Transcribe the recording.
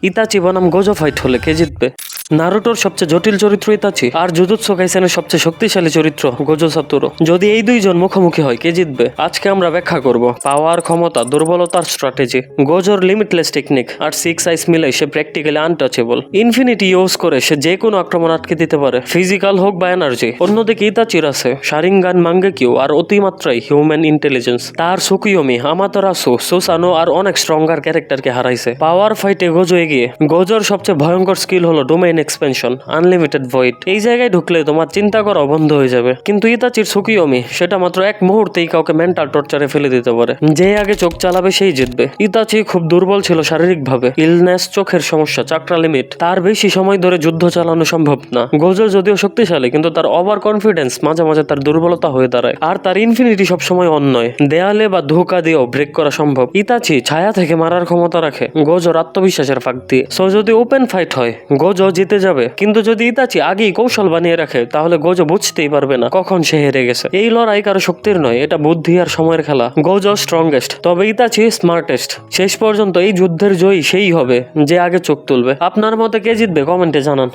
Itachi বনাম Gojo fight হলে কে জিতবে? নারুটোর সবচেয়ে জটিল চরিত্র ইতাচি আর জুজুৎসু কাইসেনের সবচেয়ে শক্তিশালী চরিত্র গোজো সাতোরু। যদি এই দুইজন মুখোমুখি হয় কে জিতবে? আজকে আমরা ব্যাখ্যা করব পাওয়ার, ক্ষমতা, দুর্বলতার স্ট্র্যাটেজি, গোজোর লিমিটলেস টেকনিক আর 6 আইস মিলে সে প্র্যাকটিক্যালি আনটাচেবল। ইনফিনিটি ইউজ করে সে যে কোনো আক্রমণ আটকে দিতে পারে, ফিজিক্যাল হোক বা এনার্জি। অন্যদিকে ইতাচির আছে শারিঙ্গান, মাঙ্গেকিউ আর অতিমাত্রায় হিউম্যান ইন্টেলিজেন্স। তার সুকুয়োমি, আমাতারাসু, সুসানো আর অনেক স্ট্রঙ্গার ক্যারেক্টারকে হারাইছে। পাওয়ার ফাইটে গোজো এগিয়ে। গোজোর সবচেয়ে ভয়ঙ্কর স্কিল হলো ডোমেইন এক্সপেনশন, আনলিমিটেড ভয়েড। এই জায়গায় ঢুকলে তোমার চিন্তা করা বন্ধ হয়ে যাবে। কিন্তু ইতাচির সুকুয়োমি সেটা মাত্র এক মুহূর্তেই কাউকে মেন্টাল টর্চারে ফেলে দিতে পারে। যে আগে চোখ চালাবে সেই জিতবে। ইতাচি খুব দুর্বল ছিল শারীরিকভাবে, ইলনেস, চোখের সমস্যা, চাকরা লিমিট। তার বেশি সময় ধরে যুদ্ধ চালানো সম্ভব না। গোজো যদিও শক্তিশালী, কিন্তু তার ওভার কনফিডেন্স মাঝে মাঝে তার দুর্বলতা হয়ে দাঁড়ায়। আর তার ইনফিনিটি সবসময় অন্যয়, দেয়ালে বা ধোঁকা দিয়েও ব্রেক করা সম্ভব। ইতাচি ছায়া থেকে মারার ক্ষমতা রাখে, গোজোর আত্মবিশ্বাসের ফাঁক দিয়ে। সো যদি ওপেন ফাইট হয় গোজো জিতে যাবে, কিন্তু যদি ইতাচি আগেই কৌশল বানিয়ে রাখে তাহলে গোজো বুঝতেই পারবে না কখন সে হেরে গেছে। এই লড়াই কারো শক্তির নয়, এটা বুদ্ধি আর সময়ের খেলা। গোজো স্ট্রংগেস্ট, তবে ইতাচি স্মার্টেস্ট। শেষ পর্যন্ত এই যুদ্ধের জয়ী সেই হবে যে আগে চোখ তুলবে। আপনার মতে কে জিতবে কমেন্টে জানান।